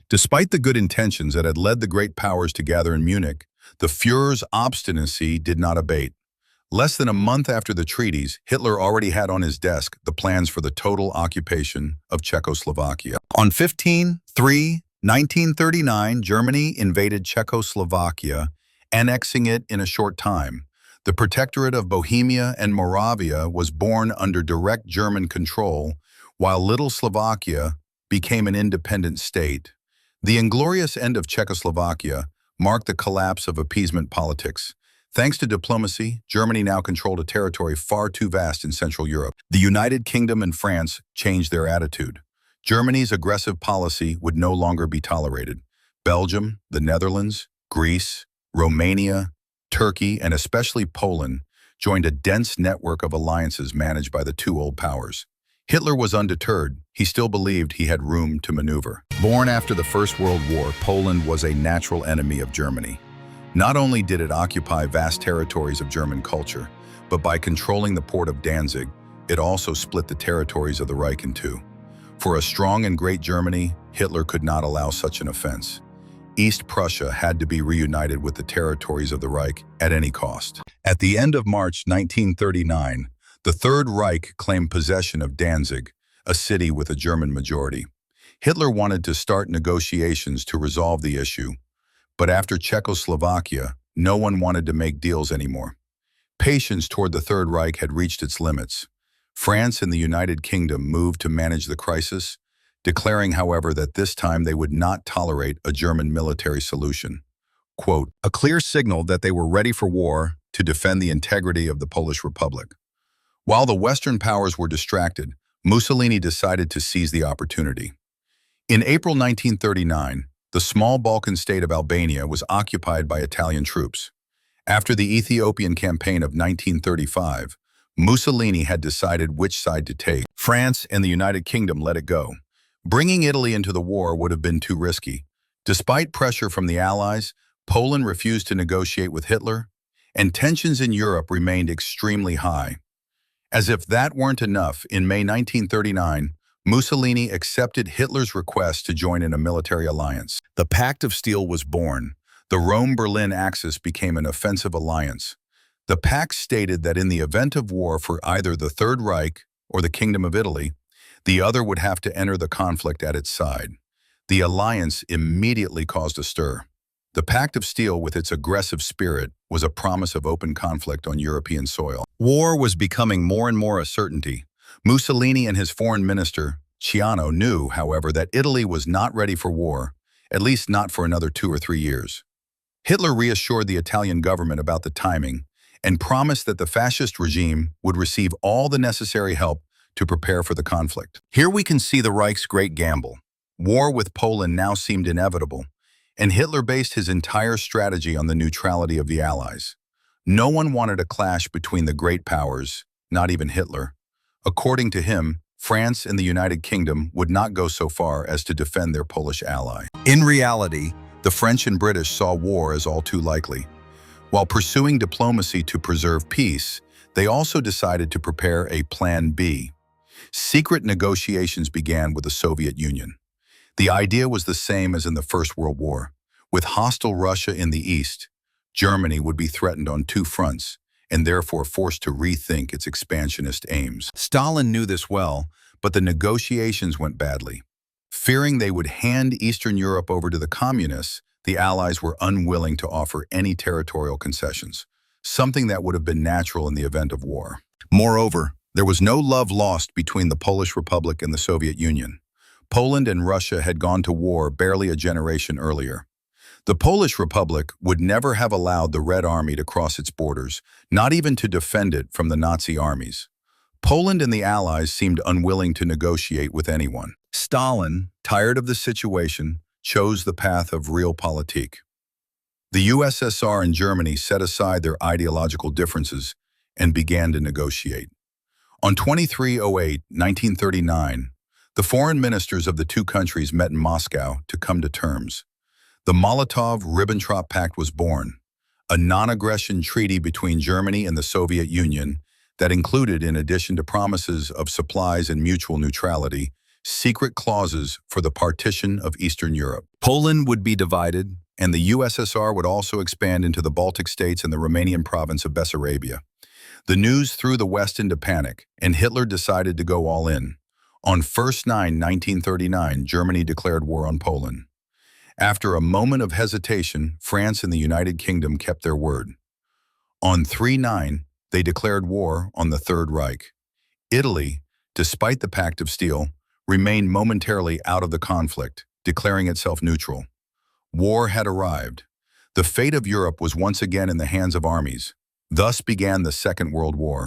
Despite the good intentions that had led the great powers to gather in Munich, the Führer's obstinacy did not abate. Less than a month after the treaties, Hitler already had on his desk the plans for the total occupation of Czechoslovakia. On 15/3/1939, Germany invaded Czechoslovakia, annexing it in a short time. The Protectorate of Bohemia and Moravia was born under direct German control, while Little Slovakia became an independent state. The inglorious end of Czechoslovakia marked the collapse of appeasement politics. Thanks to diplomacy, Germany now controlled a territory far too vast in Central Europe. The United Kingdom and France changed their attitude. Germany's aggressive policy would no longer be tolerated. Belgium, the Netherlands, Greece, Romania, Turkey, and especially Poland joined a dense network of alliances managed by the two old powers. Hitler was undeterred. He still believed he had room to maneuver. Born after the First World War, Poland was a natural enemy of Germany. Not only did it occupy vast territories of German culture, but by controlling the port of Danzig, it also split the territories of the Reich in two. For a strong and great Germany, Hitler could not allow such an offense. East Prussia had to be reunited with the territories of the Reich at any cost. At the end of March 1939, the Third Reich claimed possession of Danzig, a city with a German majority. Hitler wanted to start negotiations to resolve the issue, but after Czechoslovakia, no one wanted to make deals anymore. Patience toward the Third Reich had reached its limits. France and the United Kingdom moved to manage the crisis, declaring, however, that this time they would not tolerate a German military solution. Quote, a clear signal that they were ready for war to defend the integrity of the Polish Republic. While the Western powers were distracted, Mussolini decided to seize the opportunity. In April 1939, the small Balkan state of Albania was occupied by Italian troops. After the Ethiopian campaign of 1935, Mussolini had decided which side to take. France and the United Kingdom let it go. Bringing Italy into the war would have been too risky. Despite pressure from the Allies, Poland refused to negotiate with Hitler, and tensions in Europe remained extremely high. As if that weren't enough, in May 1939, Mussolini accepted Hitler's request to join in a military alliance. The Pact of Steel was born. The Rome-Berlin axis became an offensive alliance. The pact stated that in the event of war for either the Third Reich or the Kingdom of Italy, the other would have to enter the conflict at its side. The alliance immediately caused a stir. The Pact of Steel, with its aggressive spirit, was a promise of open conflict on European soil. War was becoming more and more a certainty. Mussolini and his foreign minister, Ciano, knew, however, that Italy was not ready for war, at least not for another 2 or 3 years. Hitler reassured the Italian government about the timing and promised that the fascist regime would receive all the necessary help to prepare for the conflict. Here we can see the Reich's great gamble. War with Poland now seemed inevitable, and Hitler based his entire strategy on the neutrality of the Allies. No one wanted a clash between the great powers, not even Hitler. According to him, France and the United Kingdom would not go so far as to defend their Polish ally. In reality, the French and British saw war as all too likely. While pursuing diplomacy to preserve peace, they also decided to prepare a Plan B. Secret negotiations began with the Soviet Union. The idea was the same as in the First World War. With hostile Russia in the east, Germany would be threatened on 2 fronts, and therefore forced to rethink its expansionist aims. Stalin knew this well, but the negotiations went badly. Fearing they would hand Eastern Europe over to the communists, the Allies were unwilling to offer any territorial concessions, something that would have been natural in the event of war. Moreover, there was no love lost between the Polish Republic and the Soviet Union. Poland and Russia had gone to war barely a generation earlier. The Polish Republic would never have allowed the Red Army to cross its borders, not even to defend it from the Nazi armies. Poland and the Allies seemed unwilling to negotiate with anyone. Stalin, tired of the situation, chose the path of realpolitik. The USSR and Germany set aside their ideological differences and began to negotiate. On 23/08/1939, the foreign ministers of the two countries met in Moscow to come to terms. The Molotov-Ribbentrop Pact was born, a non-aggression treaty between Germany and the Soviet Union that included, in addition to promises of supplies and mutual neutrality, secret clauses for the partition of Eastern Europe. Poland would be divided, and the USSR would also expand into the Baltic states and the Romanian province of Bessarabia. The news threw the West into panic, and Hitler decided to go all in. On 1st 1939, Germany declared war on Poland. After a moment of hesitation, France and the United Kingdom kept their word. On 3/9, they declared war on the Third Reich. Italy, despite the Pact of Steel, remained momentarily out of the conflict, declaring itself neutral. War had arrived. The fate of Europe was once again in the hands of armies. Thus began the Second World War.